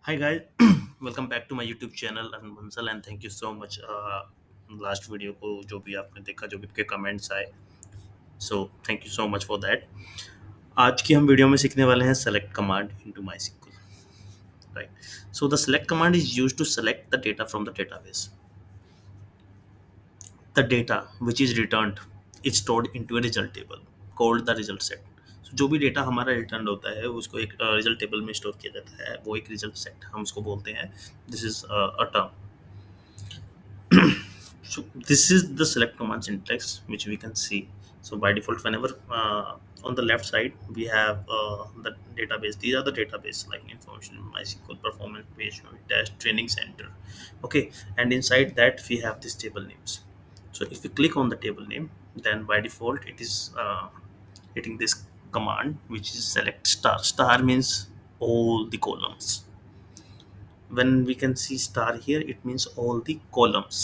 Hi guys, welcome back to my YouTube channel and Bansal and thank you so much last video को जो भी आपने देखा जो भी आपके कमेंट्स आए so thank you so much for that. आज की हम वीडियो में सीखने वाले हैं select command into MySQL, right. So the select command is used to select the data from the database. The data which is returned is stored into a result table called the result set. So, जो भी data हमारा return होता है उसको एक result table में store किया जाता है, वो एक रिजल्ट सेट हम उसको बोलते हैं। This is a term. So this is the select command syntax which we can see. So by default, whenever on the left side we have the database. These are the database like information, MySQL, performance page, test, training center. Okay, and inside that we have these table names. So if we click on the table name, then by default it is hitting this command which is select star. Star means all the columns. When we can see star here, it means all the columns,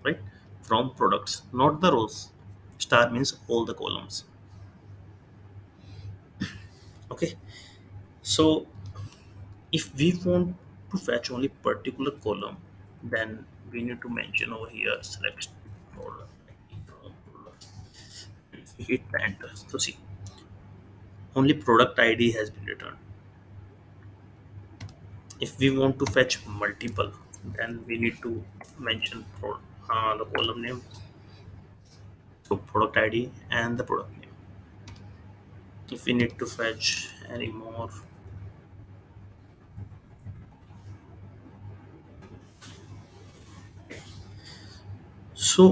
right, from products, not the rows. Star means all the columns. Okay, so if we want to fetch only particular column, then we need to mention over here select product. If we hit enter, so see, only product id has been returned. If we want to fetch multiple, then we need to mention the column name, so product id and the product name. If we need to fetch any more, so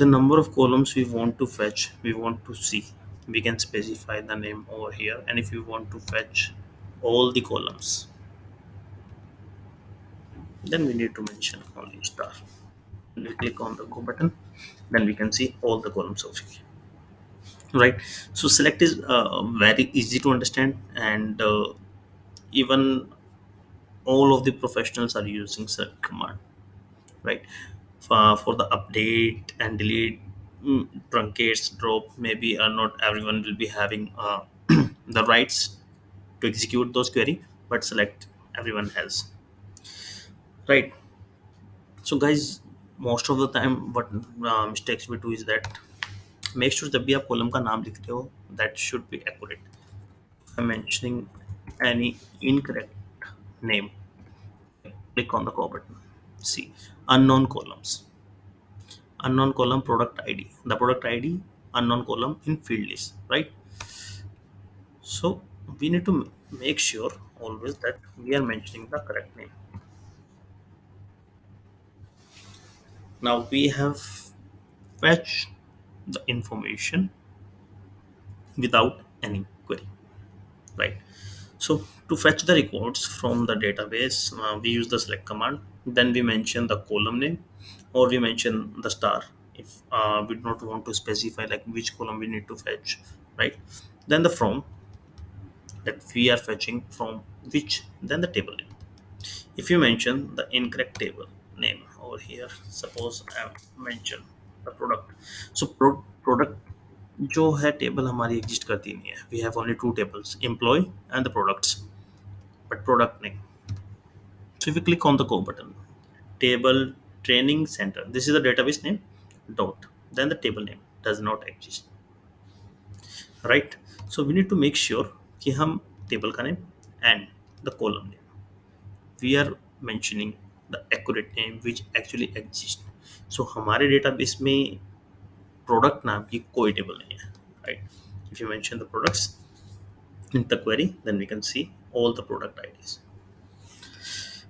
the number of columns we want to fetch, we want to see, we can specify the name over here. And if we want to fetch all the columns, then we need to mention only star. When we click on the go button, then we can see all the columns over here, right? So select is very easy to understand, and even all of the professionals are using select command, right? For the update and delete, truncates, drop, maybe not everyone will be having the rights to execute those query, but select everyone has, right? So guys, most of the time what mistakes we do is that make sure जब भी आप column का नाम लिख रहे हो that should be accurate. If I'm mentioning any incorrect name, click on the go button, see unknown columns, unknown column product id, the product id unknown column in field list, right? So we need to make sure always that we are mentioning the correct name. Now we have fetched the information without any query, right? So to fetch the records from the database, we use the select command. Then we mention the column name, or we mention the star if we do not want to specify like which column we need to fetch, right? Then the from, that we are fetching from which, then the table name. If you mention the incorrect table name over here, suppose I have mentioned the product, so product जो है table हमारी exist करती नहीं है, we have only two tables, employ and the products, but product नहीं. So if you click on the go button, table training center, this is the database name dot, then the table name does not exist, right? So we need to make sure कि हम table का name and the column name we are mentioning the accurate name which actually exists. So हमारे database में product नाम की कोई table नहीं है, right? If you mention the products in the query, then we can see all the product IDs.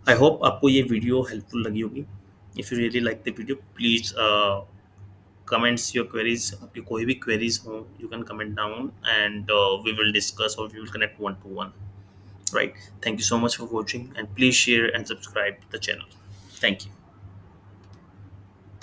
I hope आपको ये वीडियो हेल्पफुल लगी होगी. If you really like the video, please comments your queries. आपकी कोई भी क्वेरीज हो, you can comment down and we will discuss और we will connect one to one, right? Thank you so much for watching and please share and subscribe the channel. Thank you.